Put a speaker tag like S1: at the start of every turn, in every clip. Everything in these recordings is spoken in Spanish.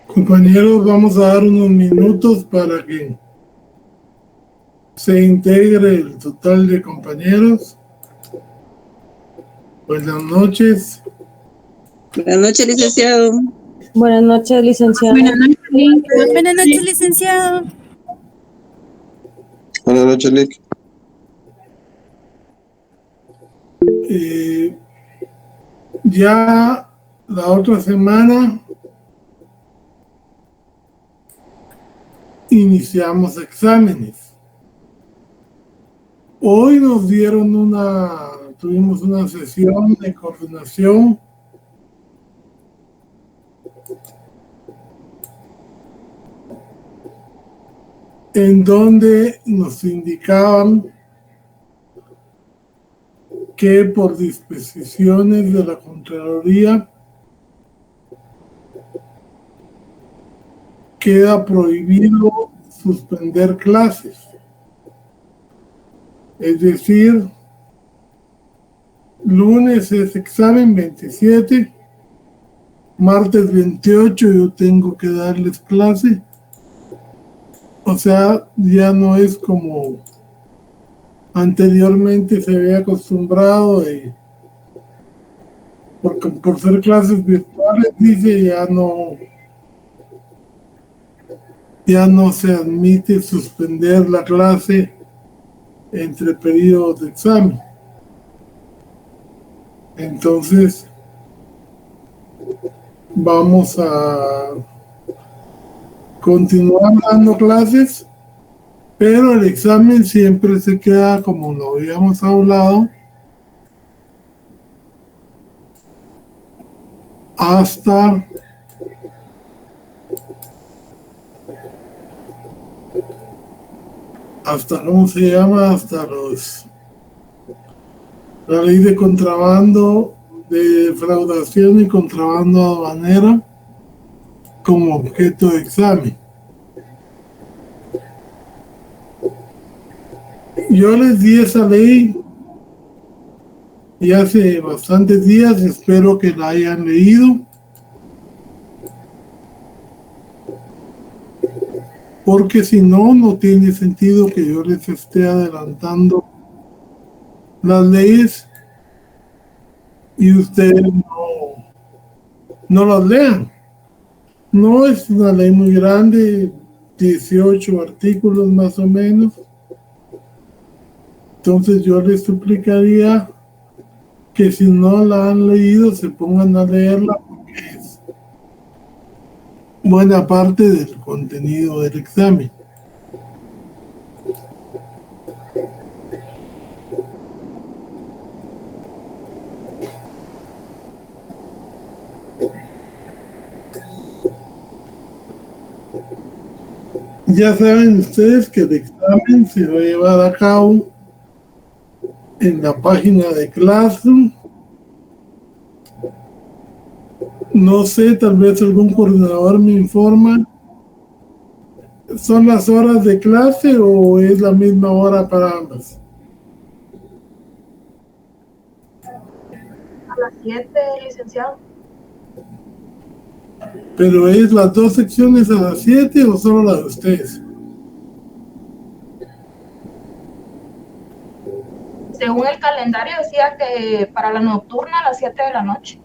S1: Compañeros, vamos a dar unos minutos para que se integre el total de compañeros. Buenas noches.
S2: Buenas noches, licenciado.
S3: Buenas noches, licenciado.
S4: Buenas noches, Lick.
S5: Buenas noches, licenciado.
S6: Buenas noches, Lick.
S1: Ya la otra semana iniciamos exámenes. Hoy nos tuvimos una sesión de coordinación en donde nos indicaban que por disposiciones de la Contraloría queda prohibido suspender clases. Es decir, lunes es examen 27, martes 28 yo tengo que darles clase. O sea, ya no es como anteriormente se había acostumbrado porque por ser clases virtuales, dice, ya no se admite suspender la clase entre periodos de examen. Entonces, vamos a continuar dando clases, pero el examen siempre se queda como lo habíamos hablado hasta ¿cómo se llama? Hasta la ley de contrabando, de defraudación y contrabando aduanera como objeto de examen. Yo les di esa ley y hace bastantes días, espero que la hayan leído, porque si no, no tiene sentido que yo les esté adelantando las leyes y ustedes no las lean. No es una ley muy grande, 18 artículos más o menos. Entonces yo les suplicaría que si no la han leído se pongan a leerla, porque es buena parte del contenido del examen. Ya saben ustedes que el examen se va a llevar a cabo en la página de Classroom. No sé, tal vez algún coordinador me informa. ¿Son las horas de clase o es la misma hora para ambas?
S4: A las 7, licenciado.
S1: ¿Pero es las dos secciones a las 7 o solo la de ustedes?
S4: Según el calendario decía que para la nocturna a las 7 de la noche.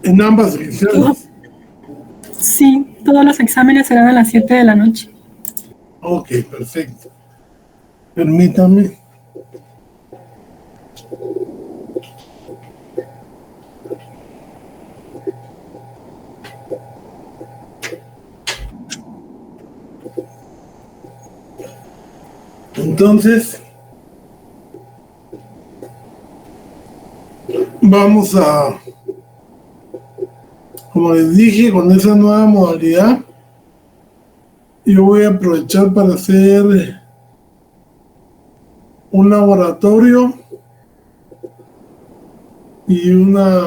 S1: En ambas secciones.
S7: Sí, todos los exámenes serán a las 7 de la noche.
S1: Ok, perfecto. Permítame. Entonces, vamos a, como les dije, con esa nueva modalidad, yo voy a aprovechar para hacer un laboratorio y una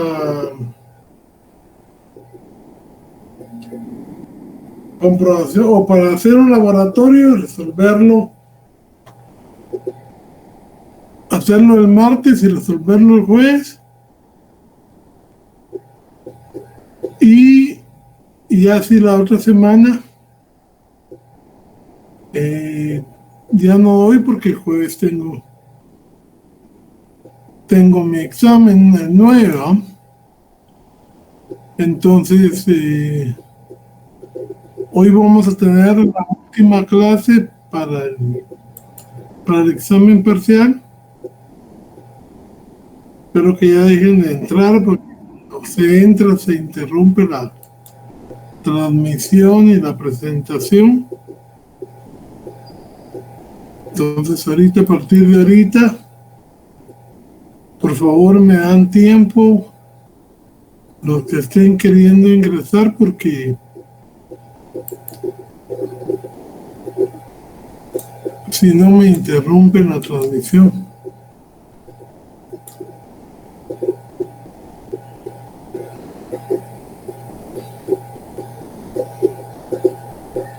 S1: comprobación, o para hacer un laboratorio y resolverlo, hacerlo el martes y resolverlo el jueves, Y así la otra semana ya no doy porque el jueves tengo mi examen el 9, ¿no? Entonces hoy vamos a tener la última clase para el examen parcial. Espero que ya dejen de entrar porque cuando se entra se interrumpe la transmisión y la presentación. Entonces a partir de ahorita, por favor me dan tiempo los que estén queriendo ingresar, porque si no me interrumpen la transmisión.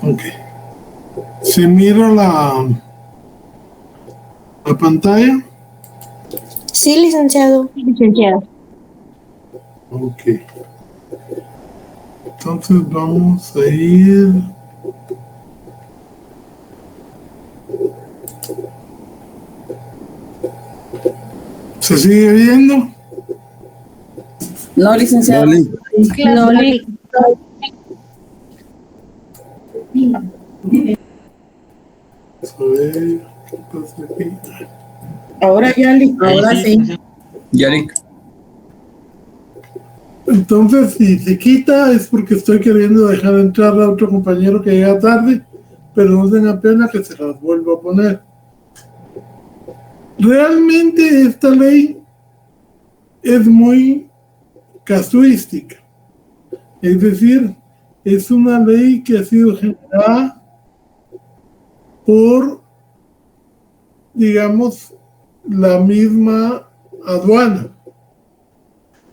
S1: Ok. ¿Se mira la pantalla?
S5: Sí, licenciado.
S3: Licenciado.
S1: Ok. Entonces vamos a ir. ¿Se sigue viendo?
S2: No, licenciado.
S3: No,
S1: A ver, ¿qué pasa aquí?
S2: Ahora ya, ahora sí.
S6: Yarik.
S1: Entonces, si se quita es porque estoy queriendo dejar entrar a otro compañero que llega tarde, pero no tenga pena que se las vuelva a poner. Realmente esta ley es muy casuística, es decir, es una ley que ha sido generada por, digamos, la misma aduana.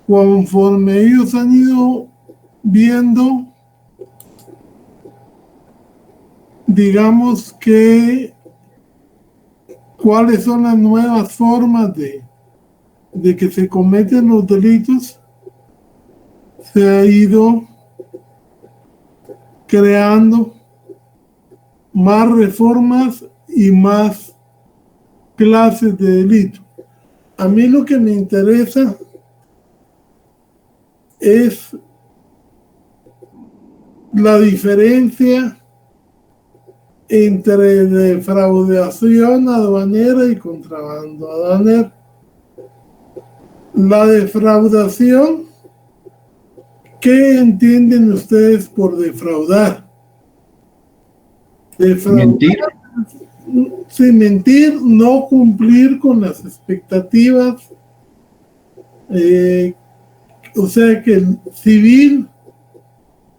S1: Conforme ellos han ido viendo, digamos, que cuáles son las nuevas formas de que se cometen los delitos, se ha ido creando más reformas y más clases de delito. A mí lo que me interesa es la diferencia entre defraudación aduanera y contrabando aduanero. La defraudación, ¿qué entienden ustedes por defraudar?
S6: Mentir.
S1: Sin mentir, no cumplir con las expectativas. O sea que el civil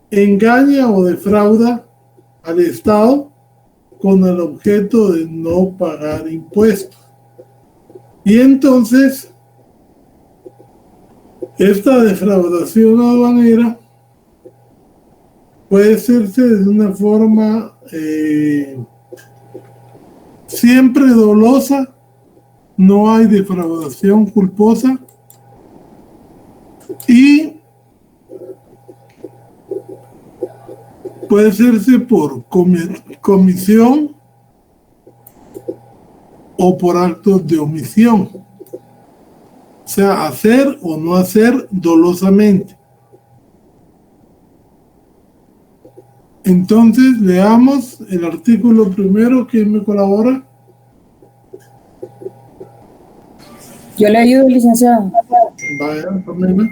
S1: engaña o defrauda al Estado con el objeto de no pagar impuestos. Y entonces, esta defraudación aduanera puede hacerse de una forma siempre dolosa, no hay defraudación culposa, y puede hacerse por comisión o por actos de omisión, o sea, hacer o no hacer dolosamente. Entonces, leamos el artículo primero. ¿Quién me colabora?
S2: Yo le ayudo, licenciado.
S1: Vaya, Pamela.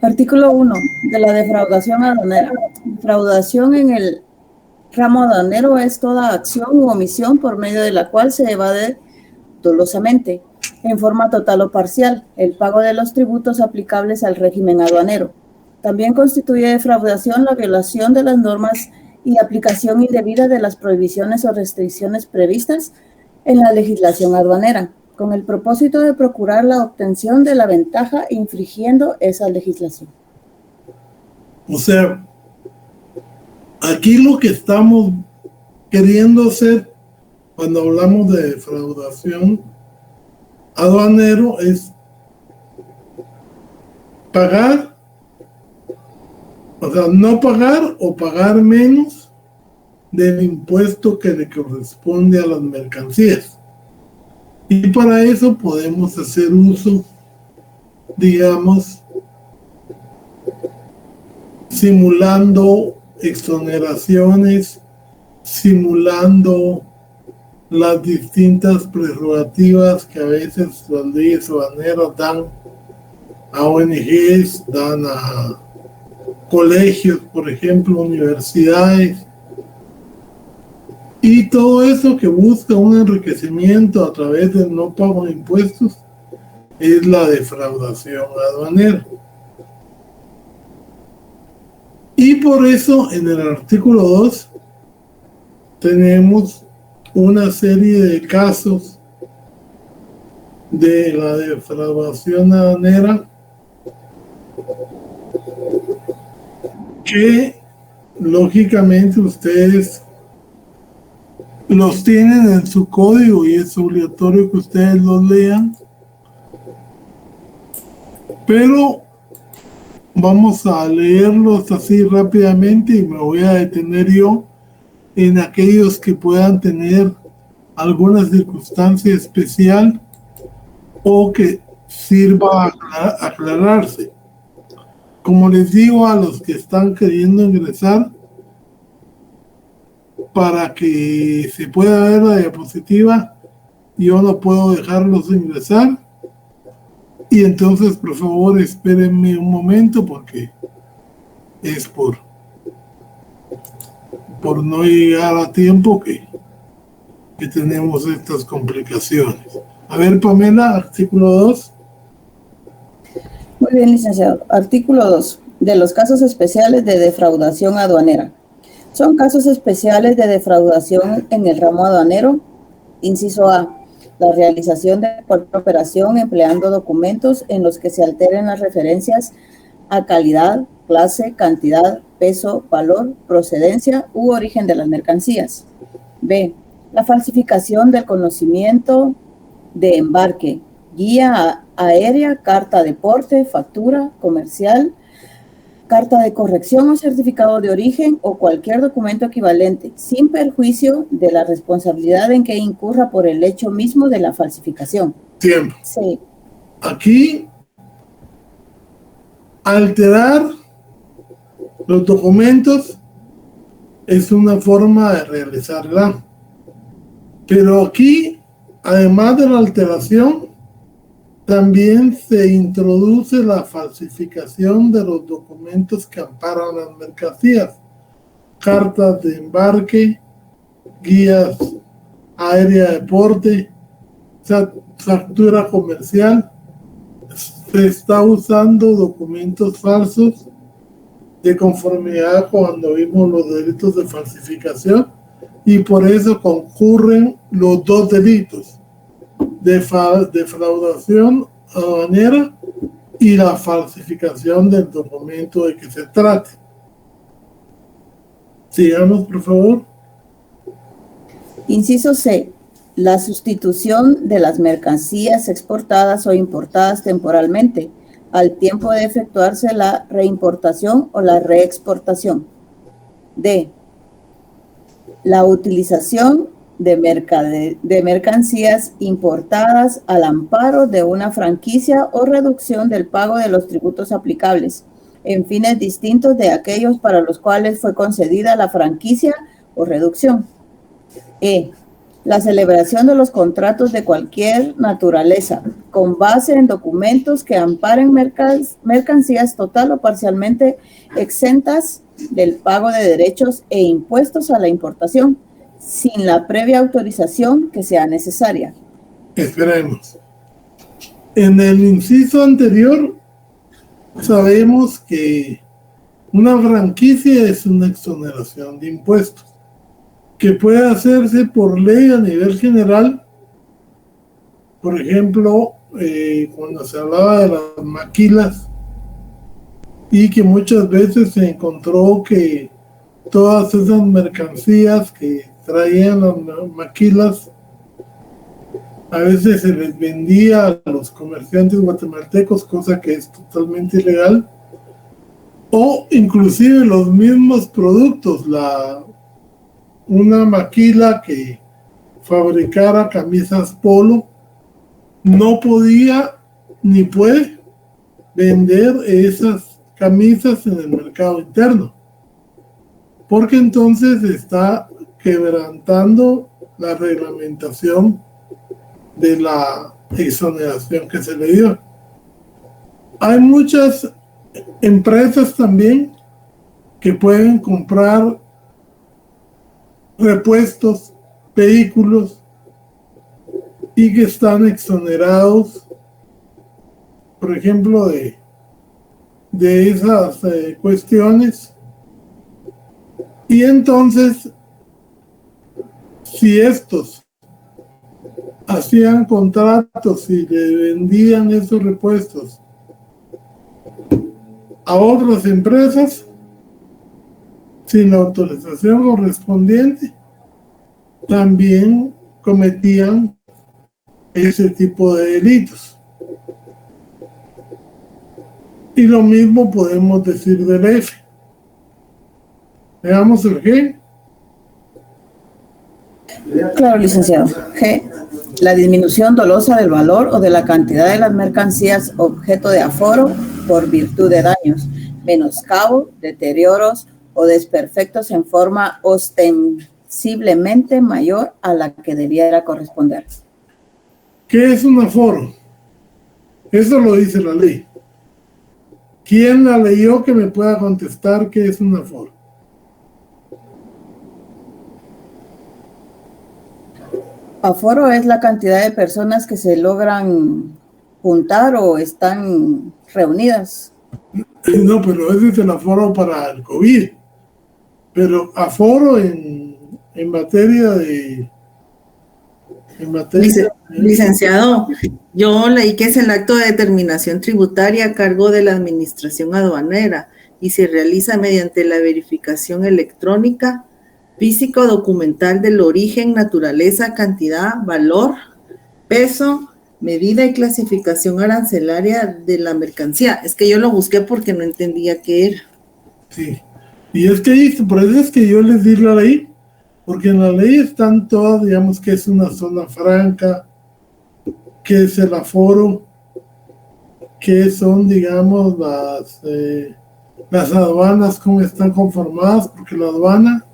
S2: Artículo 1 de la defraudación aduanera. Defraudación en el ramo aduanero es toda acción u omisión por medio de la cual se evade dolosamente, en forma total o parcial, el pago de los tributos aplicables al régimen aduanero. También constituye defraudación la violación de las normas y aplicación indebida de las prohibiciones o restricciones previstas en la legislación aduanera, con el propósito de procurar la obtención de la ventaja infringiendo esa legislación.
S1: O sea, aquí lo que estamos queriendo hacer cuando hablamos de defraudación aduanero es pagar O sea, no pagar o pagar menos del impuesto que le corresponde a las mercancías. Y para eso podemos hacer uso, digamos, simulando exoneraciones, simulando las distintas prerrogativas que a veces las leyes aduaneras dan a ONGs, dan a colegios, por ejemplo, universidades, y todo eso que busca un enriquecimiento a través del no pago de impuestos es la defraudación aduanera. Y por eso en el artículo 2 tenemos una serie de casos de la defraudación aduanera que lógicamente ustedes los tienen en su código y es obligatorio que ustedes los lean, pero vamos a leerlos así rápidamente y me voy a detener yo en aquellos que puedan tener alguna circunstancia especial o que sirva a aclararse. Como les digo a los que están queriendo ingresar, para que se pueda ver la diapositiva, yo no puedo dejarlos ingresar. Y entonces, por favor, espérenme un momento porque es por no llegar a tiempo que tenemos estas complicaciones. A ver, Pamela, artículo 2.
S2: Muy bien, licenciado. Artículo 2. De los casos especiales de defraudación aduanera. Son casos especiales de defraudación en el ramo aduanero. Inciso A. La realización de cualquier operación empleando documentos en los que se alteren las referencias a calidad, clase, cantidad, peso, valor, procedencia u origen de las mercancías. B. La falsificación del conocimiento de embarque, guía aérea, carta de porte, factura comercial, carta de corrección o certificado de origen o cualquier documento equivalente, sin perjuicio de la responsabilidad en que incurra por el hecho mismo de la falsificación.
S1: Tiempo.
S2: Sí.
S1: Aquí, alterar los documentos es una forma de realizarla. Pero aquí, además de la alteración, también se introduce la falsificación de los documentos que amparan las mercancías, cartas de embarque, guías aérea de porte, factura comercial. Se está usando documentos falsos de conformidad cuando vimos los delitos de falsificación y por eso concurren los dos delitos. Defraudación aduanera y la falsificación del documento de que se trate. Sigamos, por favor.
S2: Inciso C. La sustitución de las mercancías exportadas o importadas temporalmente al tiempo de efectuarse la reimportación o la reexportación. D. La utilización de mercancías importadas al amparo de una franquicia o reducción del pago de los tributos aplicables en fines distintos de aquellos para los cuales fue concedida la franquicia o reducción. E. La celebración de los contratos de cualquier naturaleza con base en documentos que amparen mercancías total o parcialmente exentas del pago de derechos e impuestos a la importación, sin la previa autorización que sea necesaria.
S1: Esperemos. En el inciso anterior, sabemos que una franquicia es una exoneración de impuestos que puede hacerse por ley a nivel general. Por ejemplo, cuando se hablaba de las maquilas y que muchas veces se encontró que todas esas mercancías que traían las maquilas a veces se les vendía a los comerciantes guatemaltecos, cosa que es totalmente ilegal, o inclusive los mismos productos, una maquila que fabricara camisas polo no podía ni puede vender esas camisas en el mercado interno, porque entonces está quebrantando la reglamentación de la exoneración que se le dio. Hay muchas empresas también que pueden comprar repuestos, vehículos, y que están exonerados, por ejemplo, de esas cuestiones. Y entonces, si estos hacían contratos y le vendían esos repuestos a otras empresas sin la autorización correspondiente, también cometían ese tipo de delitos. Y lo mismo podemos decir del F. Veamos el G.
S2: Claro, licenciado. G. La disminución dolosa del valor o de la cantidad de las mercancías objeto de aforo por virtud de daños, menoscabo, deterioros o desperfectos en forma ostensiblemente mayor a la que debiera corresponder.
S1: ¿Qué es un aforo? Eso lo dice la ley. ¿Quién la leyó que me pueda contestar qué es un aforo?
S2: Aforo es la cantidad de personas que se logran juntar o están reunidas.
S1: No, pero ese es el aforo para el COVID. Pero aforo en materia de...
S6: Licenciado, yo leí que es el acto de determinación tributaria a cargo de la administración aduanera y se realiza mediante la verificación electrónica, física o documental del origen, naturaleza, cantidad, valor, peso, medida y clasificación arancelaria de la mercancía. Es que yo lo busqué porque no entendía qué era.
S1: Sí, y es que por eso es que yo les di la ley, porque en la ley están todas, digamos que es una zona franca, que es el aforo, que son, digamos, las aduanas, cómo están conformadas, porque la aduana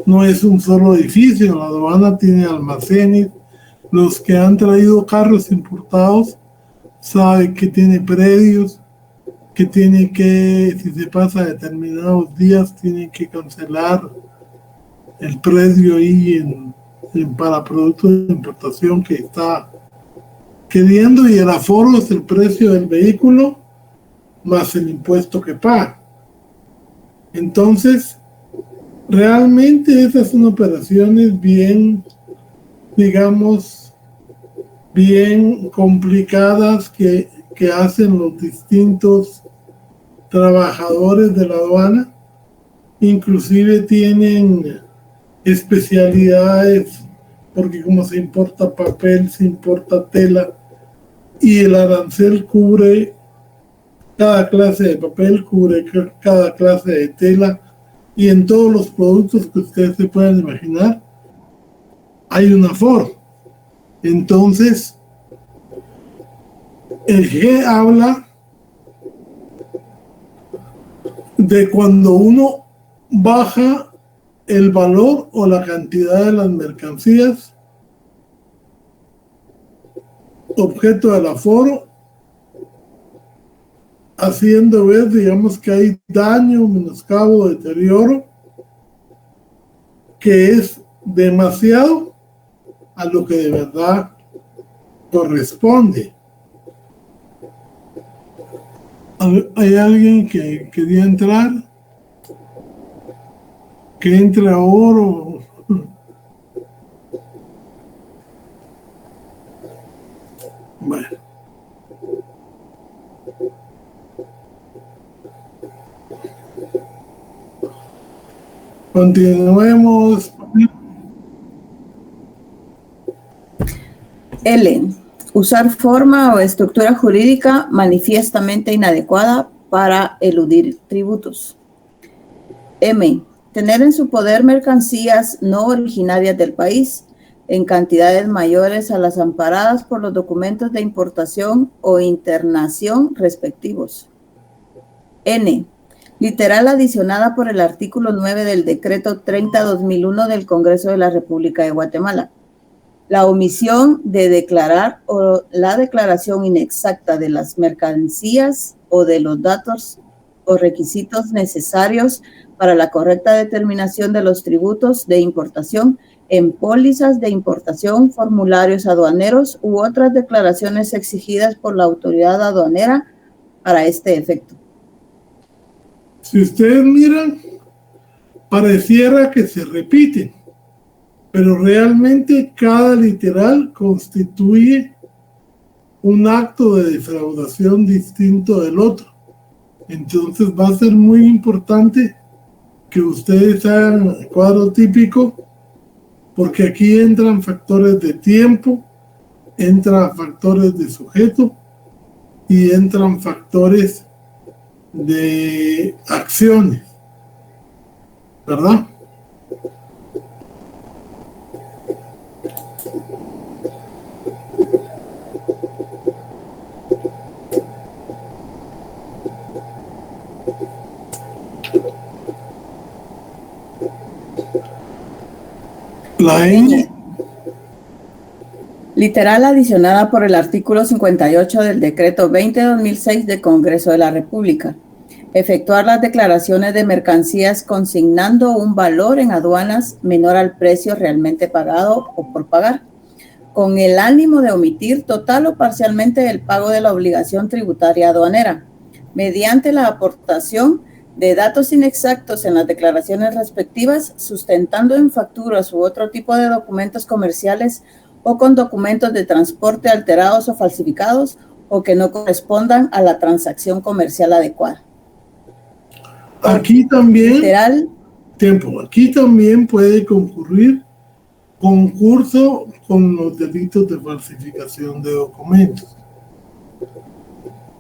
S1: no es un solo edificio, la aduana tiene almacenes. Los que han traído carros importados saben que tiene predios, que tiene que, si se pasa determinados días, tienen que cancelar el predio ahí para productos de importación que está queriendo, y el aforo es el precio del vehículo más el impuesto que paga. Entonces, realmente esas son operaciones bien, digamos, bien complicadas que hacen los distintos trabajadores de la aduana. Inclusive tienen especialidades, porque como se importa papel, se importa tela, y el arancel cubre cada clase de papel, cubre cada clase de tela, y en todos los productos que ustedes se puedan imaginar hay un aforo. Entonces, el G habla de cuando uno baja el valor o la cantidad de las mercancías objeto del aforo, haciendo ver, digamos, que hay daño, menoscabo, deterioro, que es demasiado a lo que de verdad corresponde. ¿Hay alguien que quería entrar? Que entre ahora. Bueno. Continuemos.
S2: L. Usar forma o estructura jurídica manifiestamente inadecuada para eludir tributos. M. Tener en su poder mercancías no originarias del país en cantidades mayores a las amparadas por los documentos de importación o internación respectivos. N. Literal adicionada por el artículo 9 del Decreto 30/2001 del Congreso de la República de Guatemala. La omisión de declarar o la declaración inexacta de las mercancías o de los datos o requisitos necesarios para la correcta determinación de los tributos de importación en pólizas de importación, formularios aduaneros u otras declaraciones exigidas por la autoridad aduanera para este efecto.
S1: Si ustedes miran, pareciera que se repiten, pero realmente cada literal constituye un acto de defraudación distinto del otro. Entonces va a ser muy importante que ustedes hagan el cuadro típico, porque aquí entran factores de tiempo, entran factores de sujeto y entran factores de acciones, ¿verdad? La N.
S2: Literal adicionada por el artículo 58 del Decreto 20/2006 del Congreso de la República. Efectuar las declaraciones de mercancías consignando un valor en aduanas menor al precio realmente pagado o por pagar, con el ánimo de omitir total o parcialmente el pago de la obligación tributaria aduanera, mediante la aportación de datos inexactos en las declaraciones respectivas, sustentando en facturas u otro tipo de documentos comerciales o con documentos de transporte alterados o falsificados o que no correspondan a la transacción comercial adecuada.
S1: Aquí también,
S2: Literal,
S1: aquí también puede concurrir concurso con los delitos de falsificación de documentos.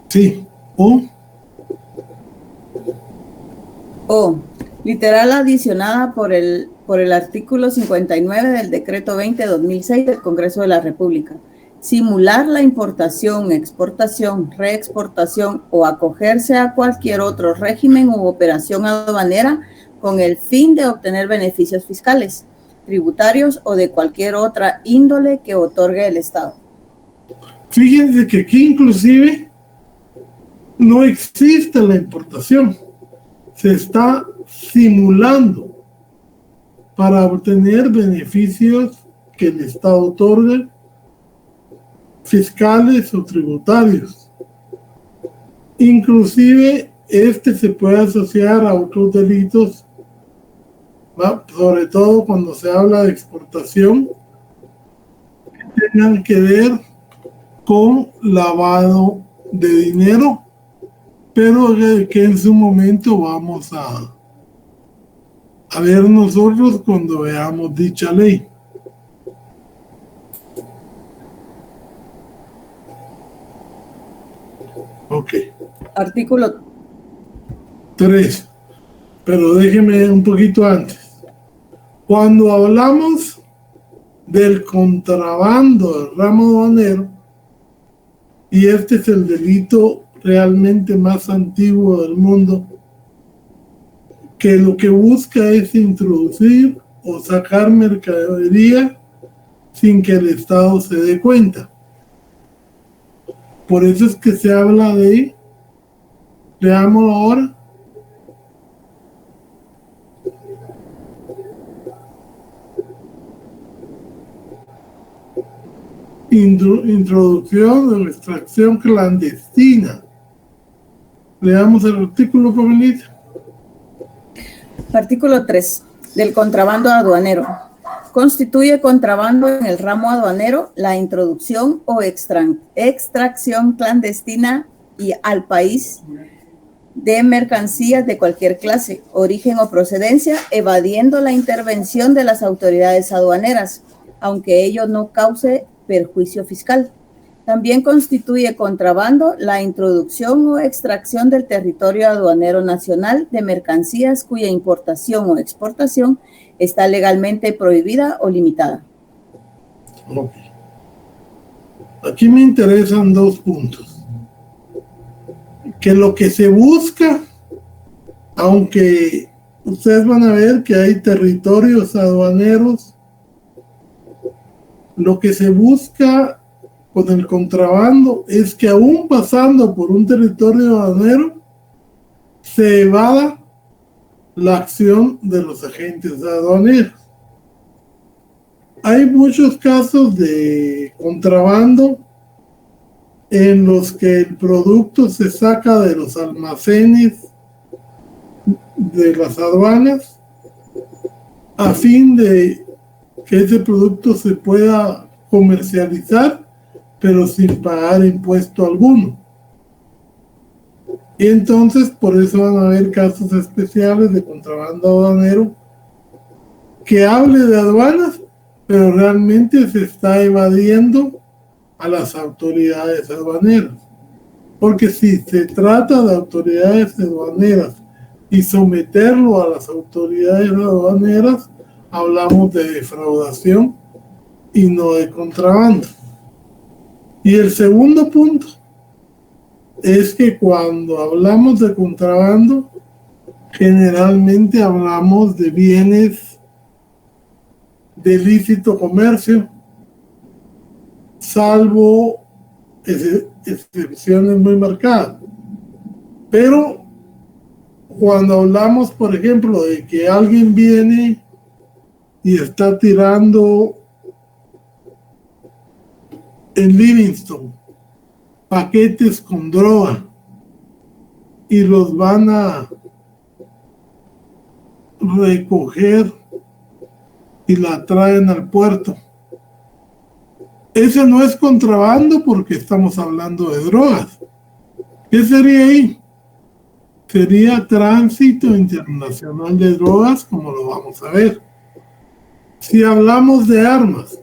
S1: Sí,
S2: O, literal adicionada por el artículo 59 del Decreto 20/2006 del Congreso de la República. Simular la importación, exportación, reexportación o acogerse a cualquier otro régimen u operación aduanera con el fin de obtener beneficios fiscales, tributarios o de cualquier otra índole que otorgue el Estado.
S1: Fíjense que aquí inclusive no existe la importación. Se está simulando para obtener beneficios que el Estado otorga, fiscales o tributarios. Inclusive se puede asociar a otros delitos, ¿va? Sobre todo cuando se habla de exportación, que tengan que ver con lavado de dinero, pero que en su momento vamos a ver nosotros cuando veamos dicha ley. Ok.
S2: Artículo
S1: 3. Pero déjeme un poquito antes. Cuando hablamos del contrabando del ramo aduanero, y este es el delito realmente más antiguo del mundo, que lo que busca es introducir o sacar mercadería sin que el Estado se dé cuenta. Por eso es que se habla de, veámoslo ahora, introducción o extracción clandestina. Leamos el artículo, Pamelita.
S2: Artículo 3 del contrabando aduanero. Constituye contrabando en el ramo aduanero la introducción o extracción clandestina y al país de mercancías de cualquier clase, origen o procedencia, evadiendo la intervención de las autoridades aduaneras, aunque ello no cause perjuicio fiscal, También constituye contrabando la introducción o extracción del territorio aduanero nacional de mercancías cuya importación o exportación está legalmente prohibida o limitada.
S1: Ok. Aquí me interesan dos puntos. Que lo que se busca, aunque ustedes van a ver que hay territorios aduaneros, lo que se busca con el contrabando es que aún pasando por un territorio aduanero, se evada la acción de los agentes aduaneros. Hay muchos casos de contrabando en los que el producto se saca de los almacenes de las aduanas a fin de que ese producto se pueda comercializar, pero sin pagar impuesto alguno. Y entonces por eso van a haber casos especiales de contrabando aduanero que hable de aduanas, pero realmente se está evadiendo a las autoridades aduaneras. Porque si se trata de autoridades aduaneras y someterlo a las autoridades aduaneras, hablamos de defraudación y no de contrabando. Y el segundo punto es que cuando hablamos de contrabando, generalmente hablamos de bienes de lícito comercio, salvo excepciones muy marcadas. Pero cuando hablamos, por ejemplo, de que alguien viene y está tirando en Livingston paquetes con droga y los van a recoger y la traen al puerto, ese no es contrabando porque estamos hablando de drogas. ¿Qué sería ahí? Sería tránsito internacional de drogas, como lo vamos a ver. Si hablamos de armas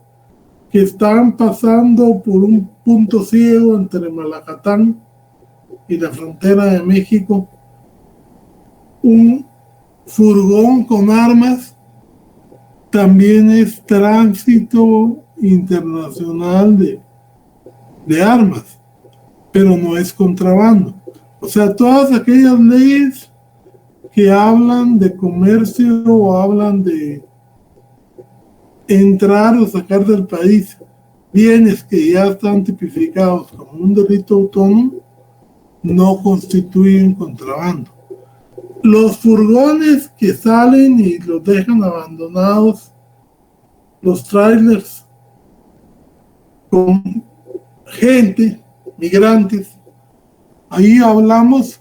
S1: que están pasando por un punto ciego entre Malacatán y la frontera de México, un furgón con armas también es tránsito internacional de armas, pero no es contrabando. O sea, todas aquellas leyes que hablan de comercio o hablan de entrar o sacar del país bienes que ya están tipificados como un delito autónomo, no constituyen contrabando. Los furgones que salen y los dejan abandonados, los trailers con gente, migrantes, ahí hablamos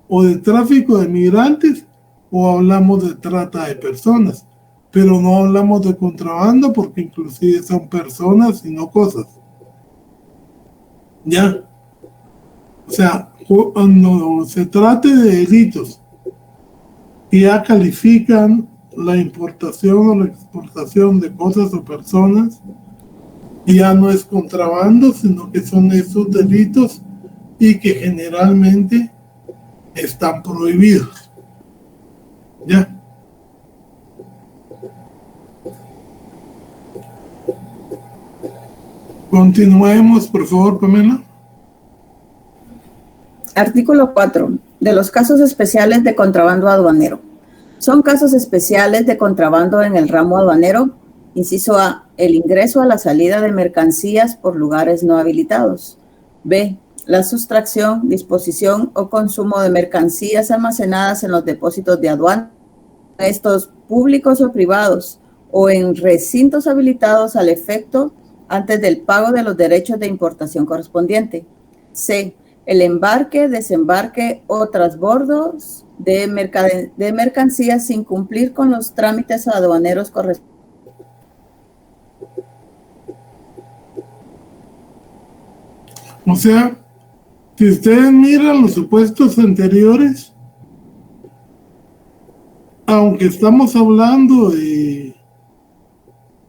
S1: o de tráfico de migrantes o hablamos de trata de personas, pero no hablamos de contrabando porque inclusive son personas y no cosas. ¿Ya? O sea, cuando se trate de delitos que ya califican la importación o la exportación de cosas o personas, ya no es contrabando, sino que son esos delitos y que generalmente están prohibidos. ¿Ya? Continuemos, por favor, Pamela.
S2: Artículo 4. De los casos especiales de contrabando aduanero. Son casos especiales de contrabando en el ramo aduanero. Inciso A. El ingreso a la salida de mercancías por lugares no habilitados. B. La sustracción, disposición o consumo de mercancías almacenadas en los depósitos de aduana, estos públicos o privados, o en recintos habilitados al efecto antes del pago de los derechos de importación correspondiente. C. El embarque, desembarque o transbordos de mercancías sin cumplir con los trámites aduaneros correspondientes.
S1: O sea, si ustedes miran los supuestos anteriores, aunque estamos hablando de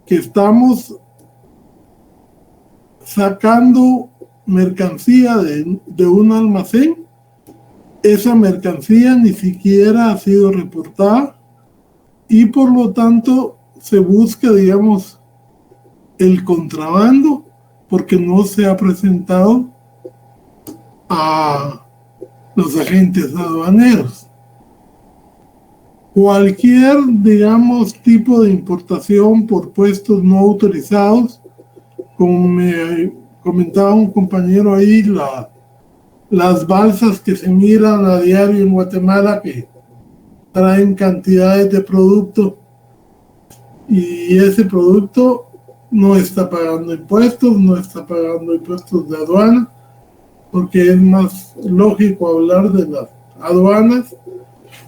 S1: que estamos sacando mercancía de un almacén, esa mercancía ni siquiera ha sido reportada y por lo tanto se busca, digamos, el contrabando porque no se ha presentado a los agentes aduaneros. Cualquier, digamos, tipo de importación por puestos no autorizados, como me comentaba un compañero ahí, las balsas que se miran a diario en Guatemala que traen cantidades de producto y ese producto no está pagando impuestos, no está pagando impuestos de aduana, porque es más lógico hablar de las aduanas,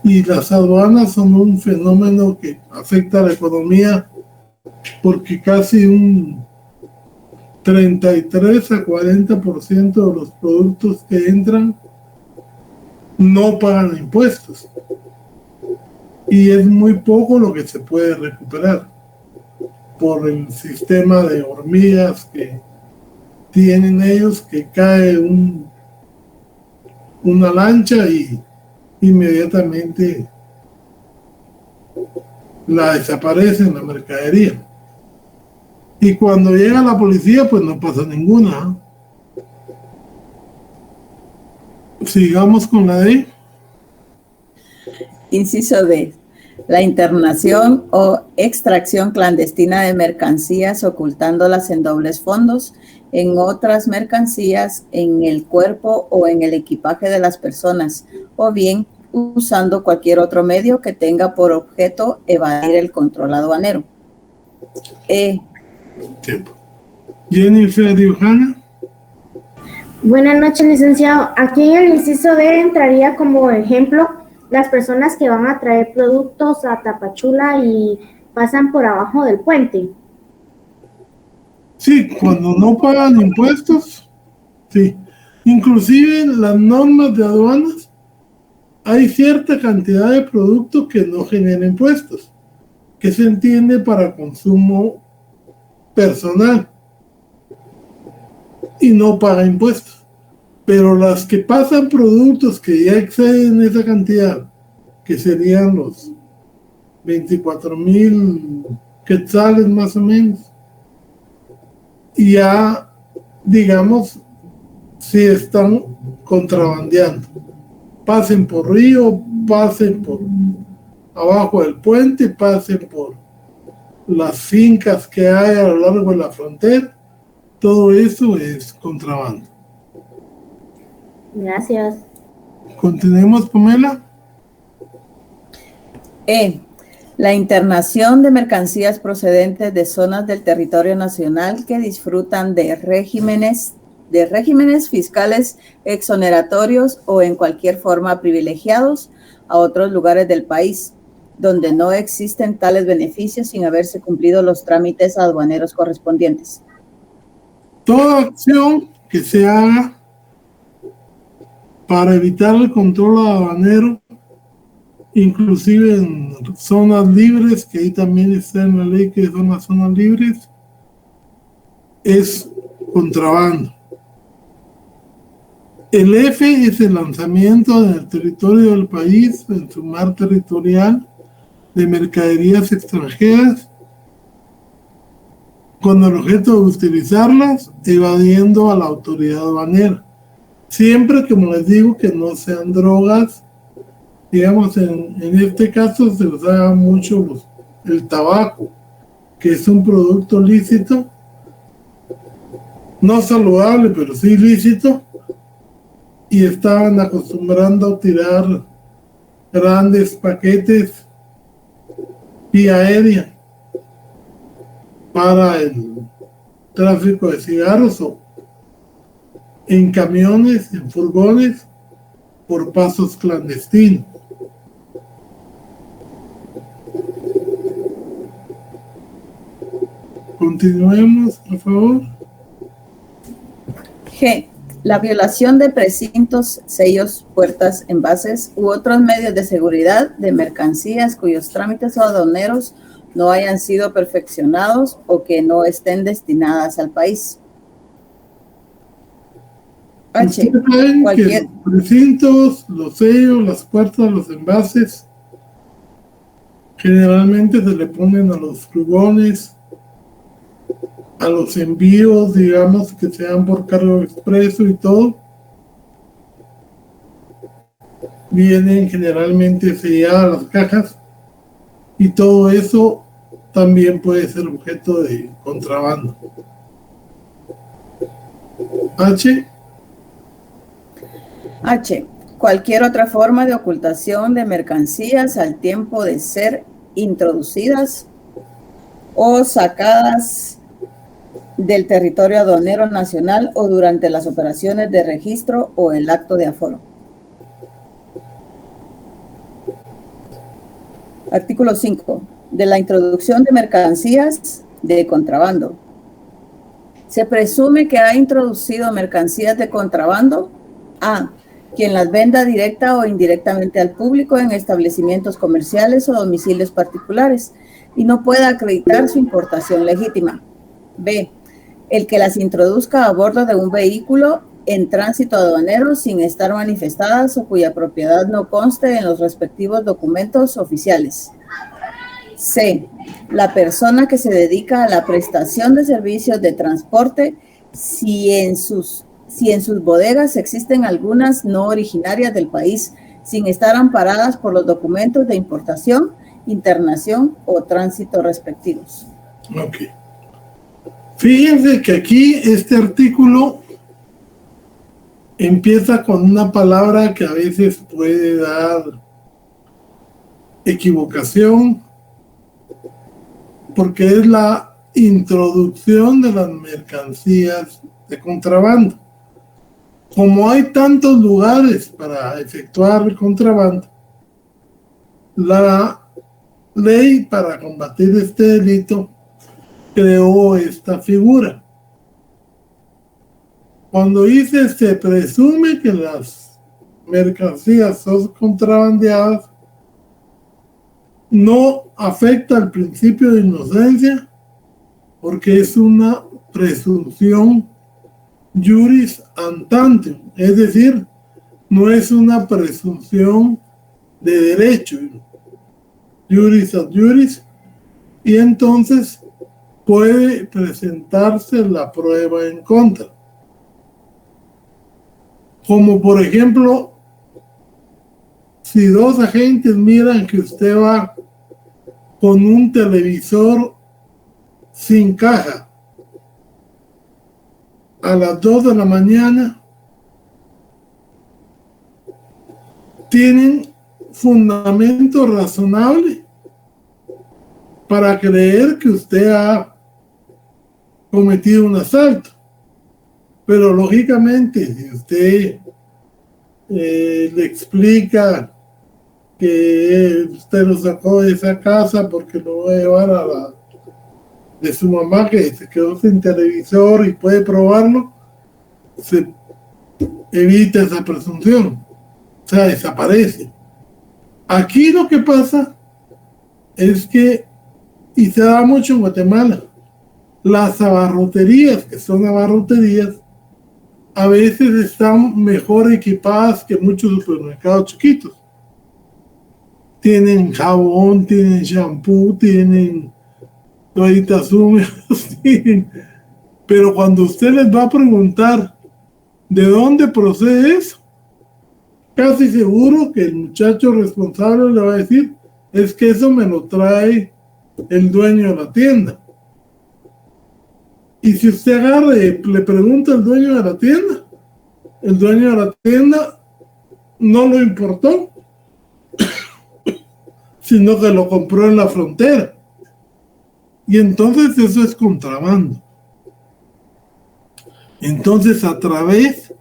S1: y las aduanas son un fenómeno que afecta a la economía porque casi un 33 a 40% de los productos que entran no pagan impuestos y es muy poco lo que se puede recuperar por el sistema de hormigas que tienen ellos, que cae una lancha y inmediatamente la desaparecen la mercadería. Y cuando llega la policía, pues no pasa ninguna. Sigamos con la D.
S2: Inciso D. La internación o extracción clandestina de mercancías ocultándolas en dobles fondos, en otras mercancías, en el cuerpo o en el equipaje de las personas, o bien usando cualquier otro medio que tenga por objeto evadir el control aduanero.
S1: Tiempo. Jennifer y Johanna.
S5: Buenas noches, licenciado. Aquí en el inciso D entraría como ejemplo las personas que van a traer productos a Tapachula y pasan por abajo del puente.
S1: Sí, cuando no pagan impuestos, sí. Inclusive en las normas de aduanas hay cierta cantidad de productos que no generan impuestos, que se entiende para consumo personal y no paga impuestos. Pero las que pasan productos que ya exceden esa cantidad, que serían los 24,000 quetzales más o menos, y ya, digamos, si están contrabandeando, pasen por río, pasen por abajo del puente, pasen por las fincas que hay a lo largo de la frontera, todo eso es contrabando.
S5: Gracias.
S1: Continuemos, Pamela.
S2: La internación de mercancías procedentes de zonas del territorio nacional que disfrutan de regímenes fiscales exoneratorios o en cualquier forma privilegiados a otros lugares del país, donde no existen tales beneficios sin haberse cumplido los trámites aduaneros correspondientes.
S1: Toda acción que se haga para evitar el control aduanero, inclusive en zonas libres, que ahí también está en la ley que son las zonas libres, es contrabando. El F es el lanzamiento en el territorio del país, en su mar territorial, de mercaderías extranjeras, con el objeto de utilizarlas, evadiendo a la autoridad aduanera. Siempre, como les digo, que no sean drogas. Digamos, en este caso se usa mucho el tabaco, que es un producto lícito, no saludable, pero sí lícito, y estaban acostumbrando a tirar grandes paquetes vía aérea para el tráfico de cigarros o en camiones, en furgones, por pasos clandestinos. Continuemos, por favor.
S2: G. La violación de precintos, sellos, puertas, envases u otros medios de seguridad de mercancías cuyos trámites aduaneros no hayan sido perfeccionados o que no estén destinadas al país. H.
S1: Ustedes saben
S2: Cualquier.
S1: que los precintos, los sellos, las puertas, los envases, generalmente se le ponen a los furgones, a los envíos, digamos, que sean por cargo expreso y todo. Vienen generalmente selladas las cajas y todo eso también puede ser objeto de contrabando. H.
S2: H. Cualquier otra forma de ocultación de mercancías al tiempo de ser introducidas o sacadas del territorio aduanero nacional o durante las operaciones de registro o el acto de aforo. Artículo 5. De la introducción de mercancías de contrabando. Se presume que ha introducido mercancías de contrabando a quien las venda directa o indirectamente al público en establecimientos comerciales o domicilios particulares y no pueda acreditar su importación legítima. B. El que las introduzca a bordo de un vehículo en tránsito aduanero sin estar manifestadas o cuya propiedad no conste en los respectivos documentos oficiales. C. La persona que se dedica a la prestación de servicios de transporte si en sus bodegas existen algunas no originarias del país, sin estar amparadas por los documentos de importación, internación o tránsito respectivos.
S1: Ok. Fíjense que aquí este artículo empieza con una palabra que a veces puede dar equivocación, porque es la introducción de las mercancías de contrabando. Como hay tantos lugares para efectuar el contrabando, la ley para combatir este delito creó esta figura. Cuando dice se presume que las mercancías son contrabandeadas, no afecta al principio de inocencia porque es una presunción juris antante, es decir, no es una presunción de derecho, juris ad juris, y entonces puede presentarse la prueba en contra. Como por ejemplo, si dos agentes miran que usted va con un televisor sin caja a las 2 de la mañana, tienen fundamento razonable para creer que usted ha cometido un asalto. Pero lógicamente, si usted le explica que usted lo sacó de esa casa porque lo va a llevar a la de su mamá que se quedó sin televisor y puede probarlo, se evita esa presunción, o sea, desaparece. Aquí lo que pasa es que, y se da mucho en Guatemala, las abarroterías, que son abarroterías, a veces están mejor equipadas que muchos supermercados chiquitos. Tienen jabón, tienen shampoo, tienen toallitas húmedas, pero cuando usted les va a preguntar de dónde procede eso, casi seguro que el muchacho responsable le va a decir, es que eso me lo trae el dueño de la tienda. Y si usted agarra y le pregunta al dueño de la tienda, el dueño de la tienda no lo importó, sino que lo compró en la frontera. Y entonces eso es contrabando. Entonces, a través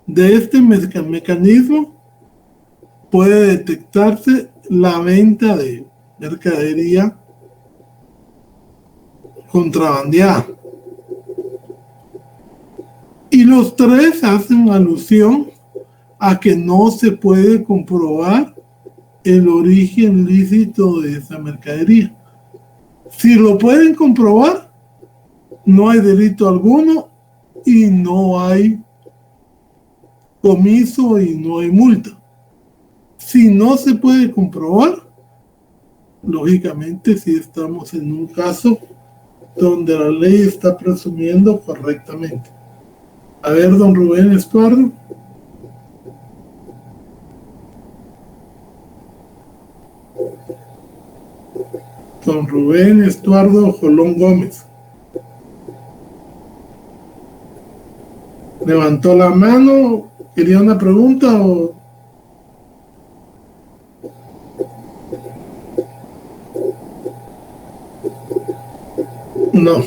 S1: de este mecanismo puede detectarse la venta de mercadería contrabandeada. Y los tres hacen alusión a que no se puede comprobar el origen lícito de esa mercadería. Si lo pueden comprobar, no hay delito alguno y no hay comiso y no hay multa. Si no se puede comprobar, lógicamente sí estamos en un caso donde la ley está presumiendo correctamente. A ver, don Rubén Estuardo. Don Rubén Estuardo Jolón Gómez. Levantó la mano, ¿quería una pregunta o...? No.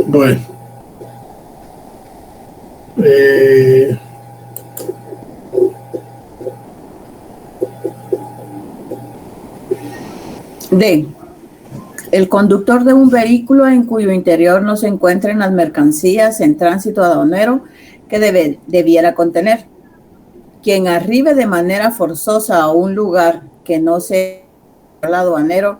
S1: Bueno.
S2: D. El conductor de un vehículo en cuyo interior no se encuentren las mercancías en tránsito aduanero que debiera contener. Quien arribe de manera forzosa a un lugar que no sea el aduanero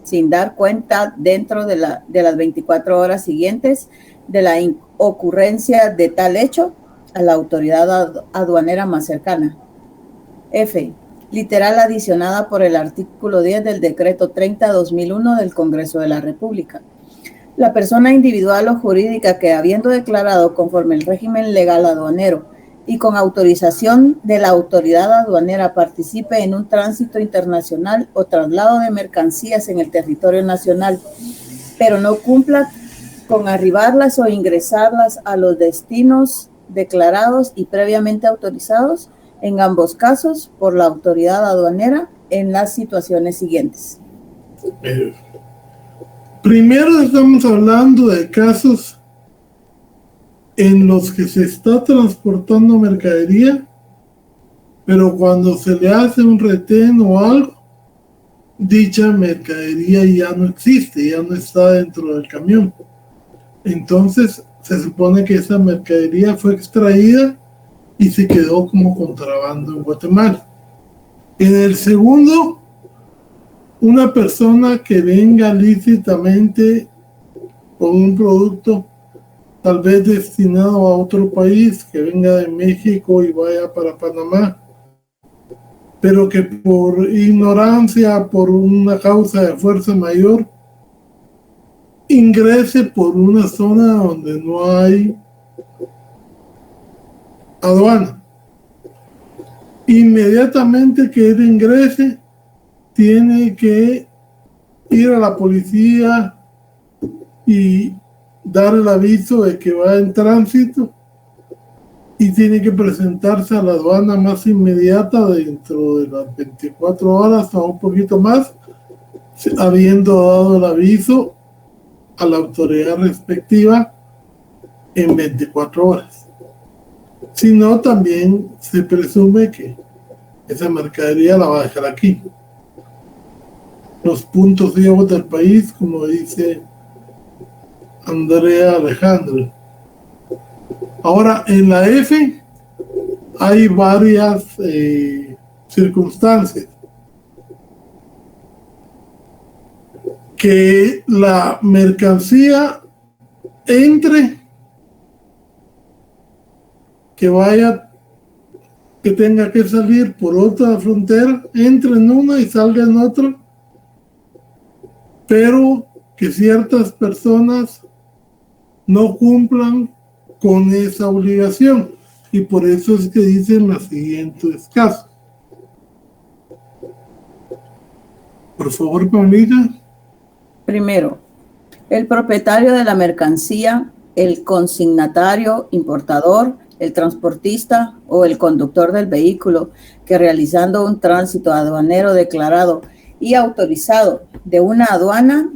S2: sin dar cuenta dentro de las 24 horas siguientes de la ocurrencia de tal hecho a la autoridad aduanera más cercana. F. Literal adicionada por el artículo 10 del Decreto 30/2001 del Congreso de la República. La persona individual o jurídica que, habiendo declarado conforme el régimen legal aduanero y con autorización de la autoridad aduanera, participe en un tránsito internacional o traslado de mercancías en el territorio nacional, pero no cumpla con arribarlas o ingresarlas a los destinos declarados y previamente autorizados, en ambos casos por la autoridad aduanera, en las situaciones siguientes.
S1: Primero estamos hablando de casos en los que se está transportando mercadería, pero cuando se le hace un retén o algo, dicha mercadería ya no existe, ya no está dentro del camión. Entonces se supone que esa mercadería fue extraída y se quedó como contrabando en Guatemala. En el segundo, una persona que venga lícitamente con un producto tal vez destinado a otro país, que venga de México y vaya para Panamá, pero que por ignorancia, por una causa de fuerza mayor, ingrese por una zona donde no hay aduana. Inmediatamente que él ingrese, tiene que ir a la policía y dar el aviso de que va en tránsito y tiene que presentarse a la aduana más inmediata dentro de las 24 horas o un poquito más, habiendo dado el aviso a la autoridad respectiva en 24 horas. Si no, también se presume que esa mercadería la va a dejar aquí. Los puntos ciegos del país, como dice Andrea Alejandro. Ahora, en la F hay varias circunstancias. Que la mercancía entre, que vaya, que tenga que salir por otra frontera, entre en una y salga en otra, pero que ciertas personas no cumplan con esa obligación, y por eso es que dicen los siguientes casos. Por favor, Paulina.
S2: Primero, el propietario de la mercancía, el consignatario, importador, el transportista o el conductor del vehículo que, realizando un tránsito aduanero declarado y autorizado de una aduana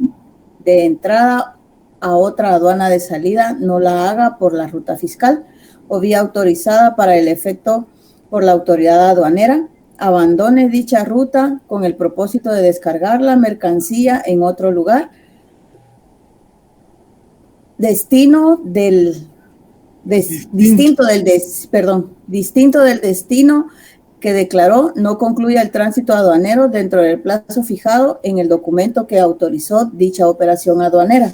S2: de entrada a otra aduana de salida, no la haga por la ruta fiscal o vía autorizada para el efecto por la autoridad aduanera, abandone dicha ruta con el propósito de descargar la mercancía en otro lugar, distinto del destino que declaró no concluya el tránsito aduanero dentro del plazo fijado en el documento que autorizó dicha operación aduanera,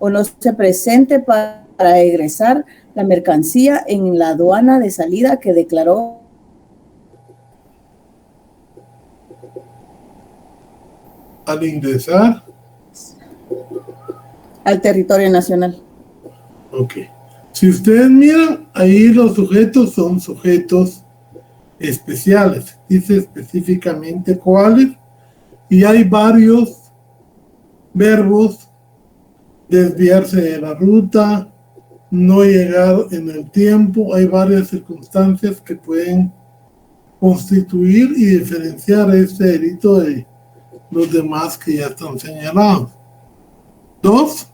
S2: o no se presente para egresar la mercancía en la aduana de salida que declaró
S1: al ingresar.
S2: al territorio nacional.
S1: Ok. Si ustedes miran, ahí los sujetos son sujetos especiales. Dice específicamente cuáles. Y hay varios verbos: desviarse de la ruta, no llegar en el tiempo. Hay varias circunstancias que pueden constituir y diferenciar este delito de los demás que ya están señalados. 2.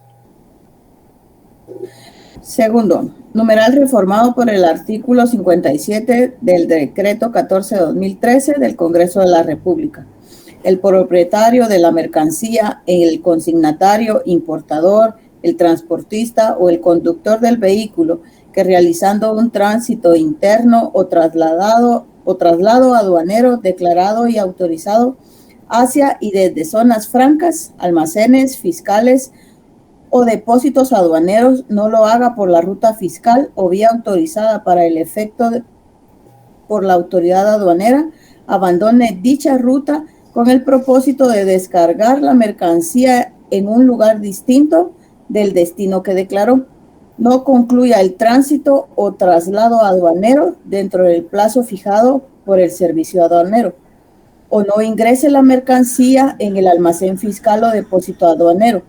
S2: Segundo, numeral reformado por el artículo 57 del decreto 14/2013 del Congreso de la República. El propietario de la mercancía, el consignatario, importador, el transportista o el conductor del vehículo que realizando un tránsito interno o traslado aduanero declarado y autorizado hacia y desde zonas francas, almacenes fiscales o depósitos aduaneros no lo haga por la ruta fiscal o vía autorizada para el efecto por la autoridad aduanera, abandone dicha ruta con el propósito de descargar la mercancía en un lugar distinto del destino que declaró, no concluya el tránsito o traslado aduanero dentro del plazo fijado por el servicio aduanero, o no ingrese la mercancía en el almacén fiscal o depósito aduanero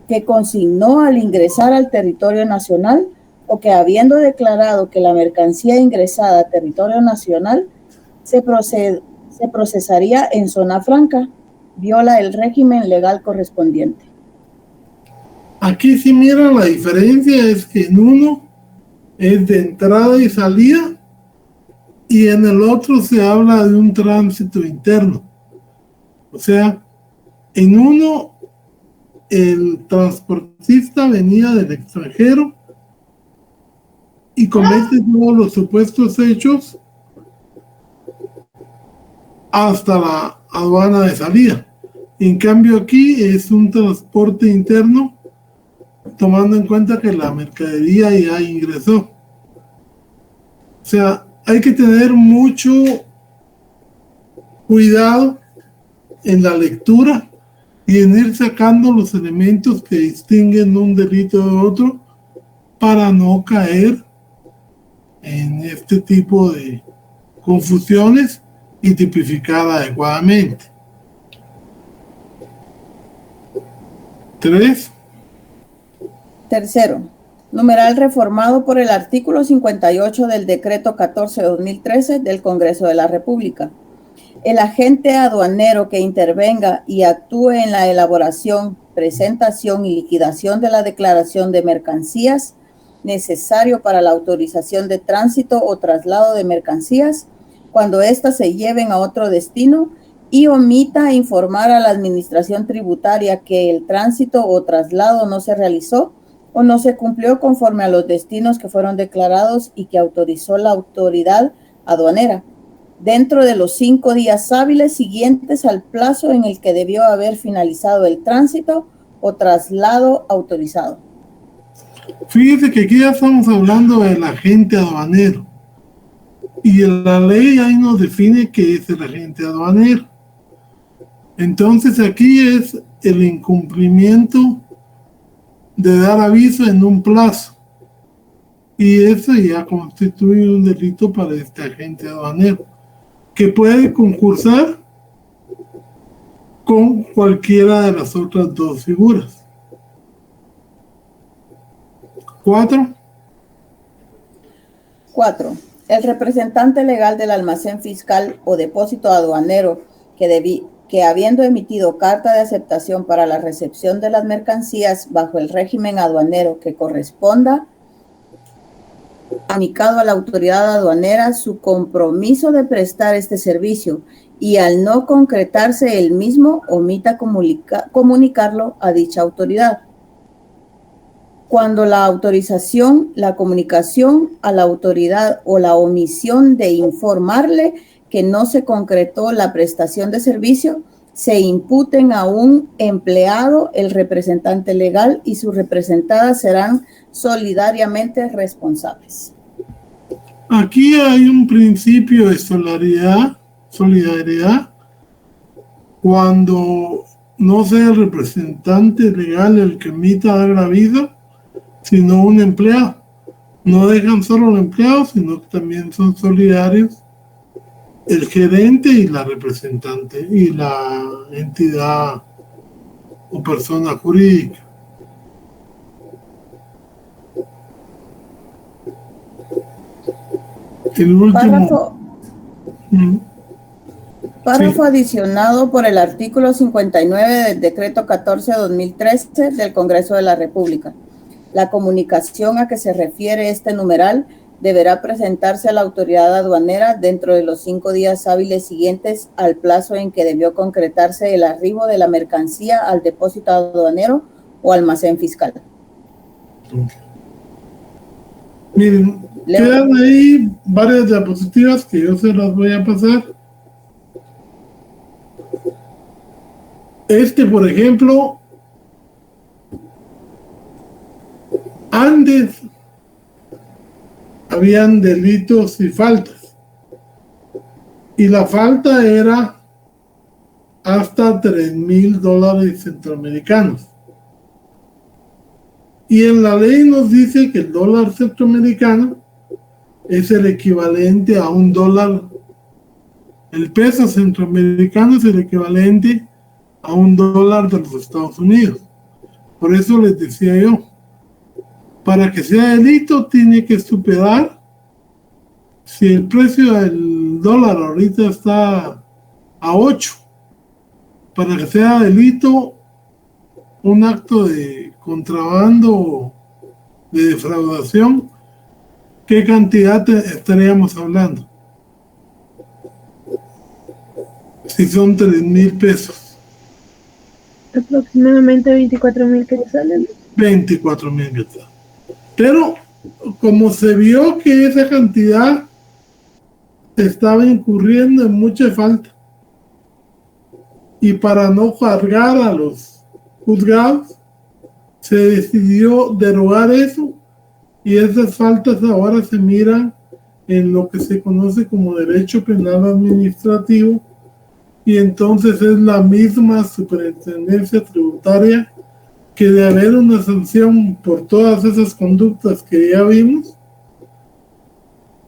S2: que consignó al ingresar al territorio nacional, o que habiendo declarado que la mercancía ingresada a territorio nacional se procesaría en zona franca, viola el régimen legal correspondiente.
S1: Aquí si miran, la diferencia es que en uno es de entrada y salida y en el otro se habla de un tránsito interno. O sea, en uno el transportista venía del extranjero y comete todos los supuestos hechos hasta la aduana de salida. En cambio aquí es un transporte interno, tomando en cuenta que la mercadería ya ingresó. O sea, hay que tener mucho cuidado en la lectura y en ir sacando los elementos que distinguen un delito de otro para no caer en este tipo de confusiones y tipificar adecuadamente. 3.
S2: Tercero, numeral reformado por el artículo 58 del decreto 14/2013 del Congreso de la República. El agente aduanero que intervenga y actúe en la elaboración, presentación y liquidación de la declaración de mercancías necesario para la autorización de tránsito o traslado de mercancías cuando éstas se lleven a otro destino y omita informar a la administración tributaria que el tránsito o traslado no se realizó o no se cumplió conforme a los destinos que fueron declarados y que autorizó la autoridad aduanera, dentro de los 5 días hábiles siguientes al plazo en el que debió haber finalizado el tránsito o traslado autorizado.
S1: Fíjese que aquí ya estamos hablando del agente aduanero y la ley ahí nos define qué es el agente aduanero. Entonces aquí es el incumplimiento de dar aviso en un plazo y eso ya constituye un delito para este agente aduanero, que puede concursar con cualquiera de las otras dos figuras. 4.
S2: El representante legal del almacén fiscal o depósito aduanero que habiendo emitido carta de aceptación para la recepción de las mercancías bajo el régimen aduanero que corresponda, comunicado a la autoridad aduanera su compromiso de prestar este servicio y al no concretarse el mismo, omita comunicarlo a dicha autoridad. Cuando la autorización, la comunicación a la autoridad o la omisión de informarle que no se concretó la prestación de servicio, se imputen a un empleado, el representante legal y sus representadas serán solidariamente responsables.
S1: Aquí hay un principio de solidaridad, cuando no sea el representante legal el que emita dar aviso, sino un empleado. No dejan solo al empleado, sino que también son solidarios el gerente y la representante y la entidad o persona jurídica. El último
S2: párrafo adicionado por el artículo 59 del decreto 14/2013 del Congreso de la República. La comunicación a que se refiere este numeral deberá presentarse a la autoridad aduanera dentro de los 5 días hábiles siguientes al plazo en que debió concretarse el arribo de la mercancía al depósito aduanero o almacén fiscal.
S1: Miren, quedan ahí varias diapositivas que yo se las voy a pasar. Por ejemplo, antes habían delitos y faltas, y la falta era hasta $3,000 centroamericanos. Y en la ley nos dice que el dólar centroamericano es el equivalente a $1. El peso centroamericano es el equivalente a $1 de los Estados Unidos. Por eso les decía yo, para que sea delito tiene que superar, si el precio del dólar ahorita está a 8, para que sea delito un acto de contrabando, de defraudación, ¿qué cantidad estaríamos hablando? Si son 3,000 pesos.
S3: Aproximadamente 24,000 quetzales.
S1: 24,000 quetzales. Pero como se vio que esa cantidad estaba incurriendo en mucha falta, y para no cargar a los juzgados, se decidió derogar eso, y esas faltas ahora se miran en lo que se conoce como derecho penal administrativo, y entonces es la misma superintendencia tributaria que, de haber una sanción por todas esas conductas que ya vimos,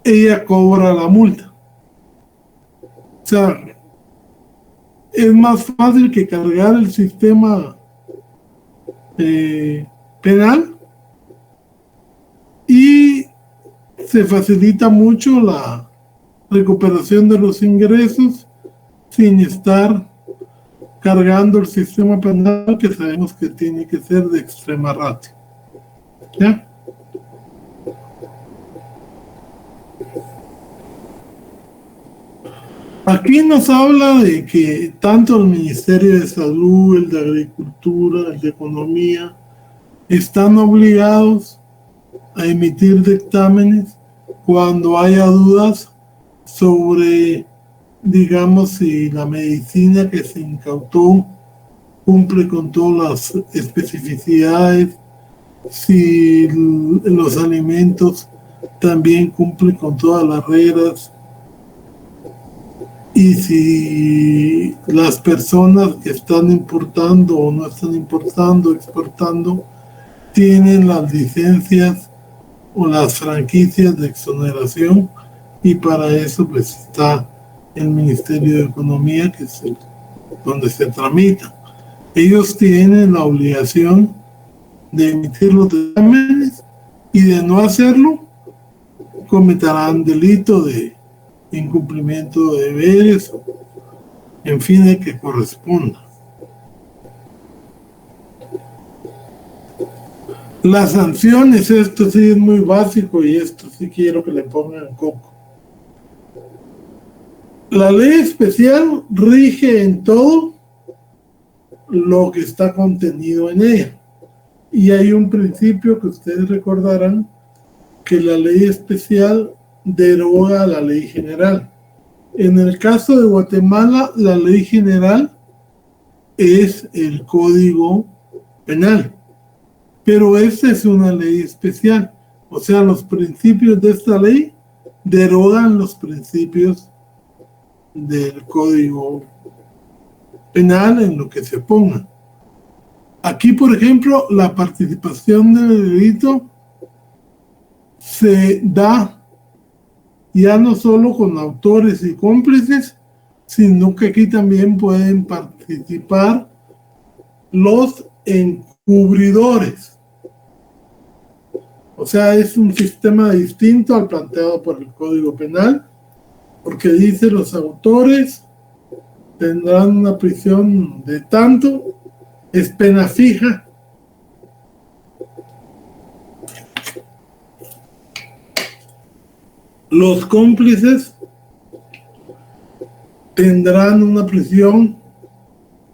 S1: ella cobra la multa. O sea, es más fácil que cargar el sistema penal, y se facilita mucho la recuperación de los ingresos sin estar cargando el sistema penal, que sabemos que tiene que ser de extrema ratio. ¿Ya? Aquí nos habla de que tanto el Ministerio de Salud, el de Agricultura, el de Economía, están obligados a emitir dictámenes cuando haya dudas sobre, digamos, si la medicina que se incautó cumple con todas las especificidades, si los alimentos también cumplen con todas las reglas, y si las personas que están importando o no están importando, exportando, tienen las licencias o las franquicias de exoneración, y para eso pues está el Ministerio de Economía, que es donde se tramita. Ellos tienen la obligación de emitir los dictámenes, y de no hacerlo cometerán delito de incumplimiento de deberes, en fin, de que corresponda. Las sanciones, esto sí es muy básico, y esto sí quiero que le pongan coco. La ley especial rige en todo lo que está contenido en ella, y hay un principio que ustedes recordarán, que la ley especial deroga la ley general. En el caso de Guatemala, la ley general es el Código Penal, pero esta es una ley especial. O sea, los principios de esta ley derogan los principios del Código Penal en lo que se ponga. Aquí, por ejemplo, la participación del delito se da ya no solo con autores y cómplices, sino que aquí también pueden participar los encubridores. O sea, es un sistema distinto al planteado por el Código Penal, porque dice los autores tendrán una prisión de tanto, es pena fija. Los cómplices tendrán una prisión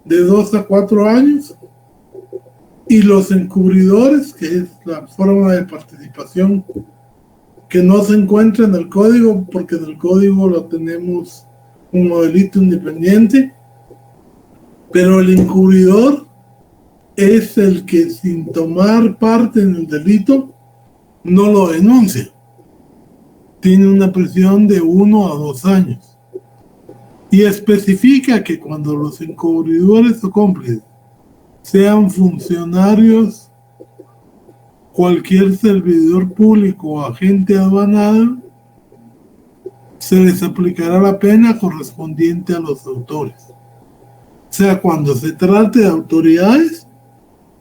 S1: de 2 a 4 años y los encubridores, que es la forma de participación que no se encuentra en el código, porque en el código lo tenemos como delito independiente, pero el encubridor es el que sin tomar parte en el delito no lo denuncia. Tiene una prisión de 1 a 2 años. Y especifica que cuando los encubridores o cómplices sean funcionarios, cualquier servidor público o agente aduanal, se les aplicará la pena correspondiente a los autores. O sea, cuando se trate de autoridades,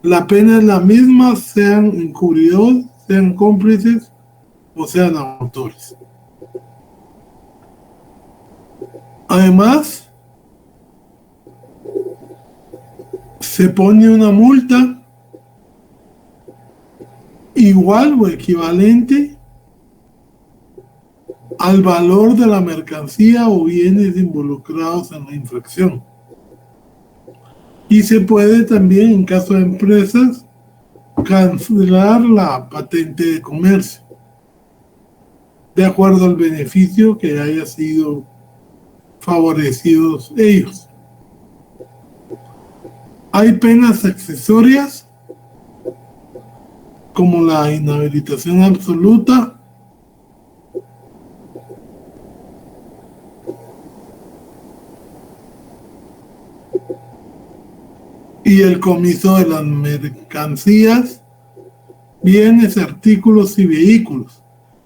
S1: la pena es la misma, sean encubridores, sean cómplices o sean autores. Además, se pone una multa igual o equivalente al valor de la mercancía o bienes involucrados en la infracción. Y se puede también, en caso de empresas, cancelar la patente de comercio, de acuerdo al beneficio que haya sido favorecidos ellos. Hay penas accesorias como la inhabilitación absoluta, y el comiso de las mercancías, bienes, artículos y vehículos,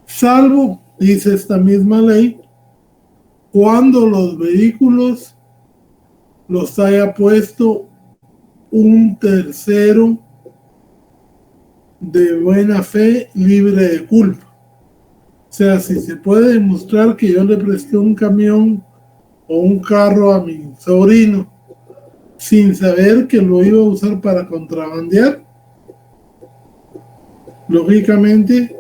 S1: salvo, dice esta misma ley, cuando los vehículos los haya puesto un tercero de buena fe libre de culpa. O sea, si se puede demostrar que yo le presté un camión o un carro a mi sobrino sin saber que lo iba a usar para contrabandear, lógicamente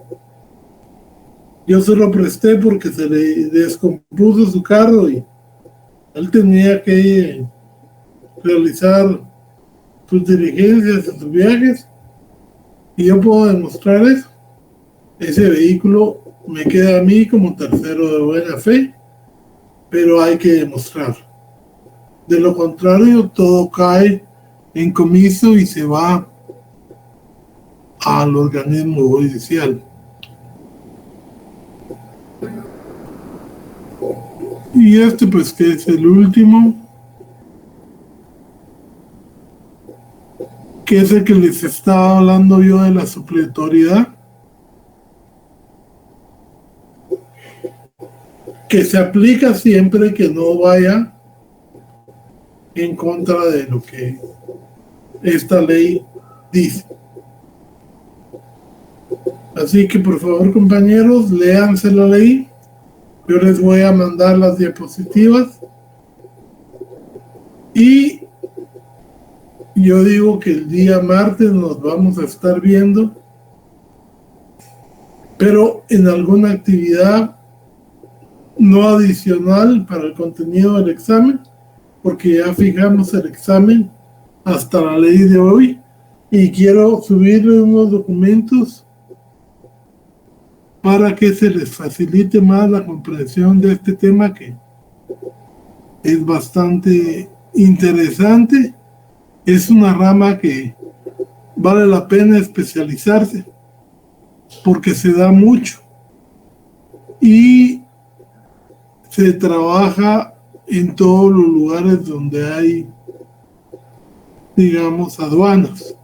S1: yo se lo presté porque se le descompuso su carro y él tenía que realizar sus diligencias, sus viajes, y yo puedo demostrar eso. Ese vehículo me queda a mí como tercero de buena fe, pero hay que demostrar. De lo contrario, todo cae en comiso y se va al organismo judicial. Y este, pues, que es el último, que es el que les estaba hablando yo de la supletoriedad, que se aplica siempre que no vaya en contra de lo que esta ley dice. Así que por favor, compañeros, léanse la ley. Yo les voy a mandar las diapositivas y yo digo que el día martes nos vamos a estar viendo, pero en alguna actividad no adicional para el contenido del examen, porque ya fijamos el examen hasta la ley de hoy y quiero subirle unos documentos para que se les facilite más la comprensión de este tema que es bastante interesante. Es una rama que vale la pena especializarse porque se da mucho y se trabaja en todos los lugares donde hay, digamos, aduanas.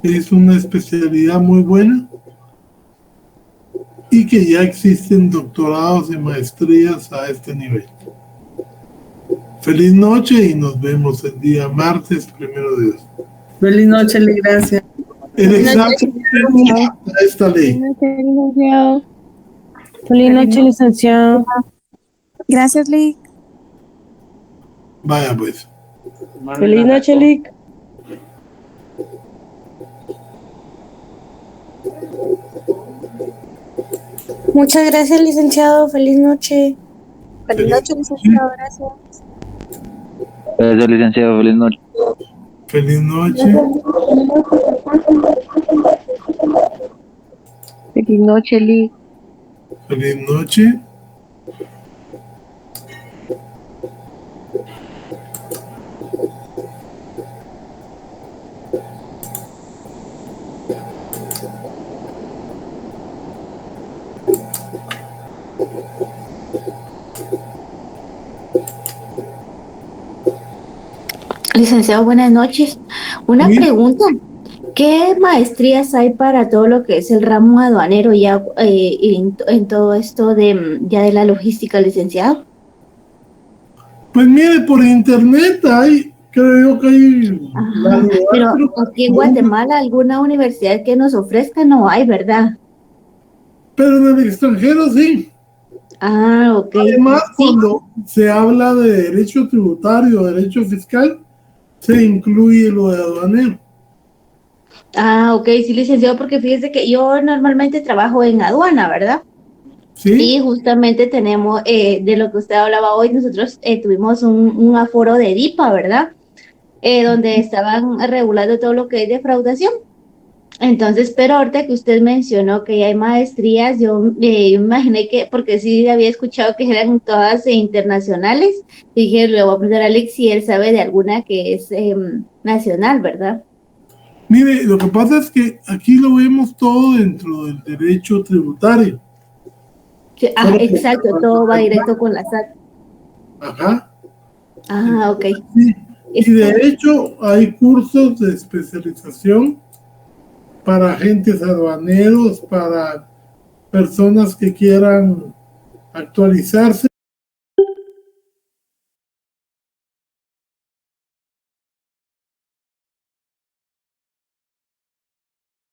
S1: Es una especialidad muy buena y que ya existen doctorados y maestrías a este nivel. Feliz noche y nos vemos el día martes, primero de Dios.
S6: Feliz noche, Lee, gracias.
S1: El examen a esta ley.
S3: Feliz noche, licenciado.
S8: Gracias, Lee.
S1: Vaya pues.
S3: Feliz noche, Lick.
S8: Muchas gracias, licenciado. Feliz noche.
S1: Feliz
S8: noche, licenciado. Gracias.
S9: Gracias, licenciado. Feliz noche.
S1: Feliz noche.
S3: Feliz noche, Lick.
S1: Feliz noche.
S5: Licenciado, buenas noches. Una
S1: Sí.
S5: pregunta. ¿Qué maestrías hay para todo lo que es el ramo aduanero ya en todo esto de ya de la logística, licenciado?
S1: Pues mire, por internet hay, creo yo que hay
S5: Ajá. Pero aquí en Guatemala alguna universidad que nos ofrezca no hay, ¿verdad?
S1: pero en el extranjero sí.
S5: Ah, ok.
S1: Además,
S5: Sí.
S1: cuando se habla de derecho tributario, derecho fiscal, se incluye lo de aduanero.
S5: Ah, ok, sí, licenciado, porque fíjese que yo normalmente trabajo en aduana, ¿verdad?
S1: ¿Sí?
S5: Y justamente tenemos, de lo que usted hablaba hoy, nosotros tuvimos un aforo de DIPA, ¿verdad? Donde estaban regulando todo lo que es defraudación. Entonces, pero ahorita que usted mencionó que ya hay maestrías, yo imaginé que, porque sí había escuchado que eran todas internacionales, dije, le voy a preguntar a Alex si él sabe de alguna que es nacional, ¿verdad?
S1: Mire, lo que pasa es que aquí lo vemos todo dentro del derecho tributario.
S5: Sí, exacto, todo va directo con la SAT.
S1: Ajá.
S5: Ah, ok.
S1: Sí. Y de hecho hay cursos de especialización para agentes aduaneros, para personas que quieran actualizarse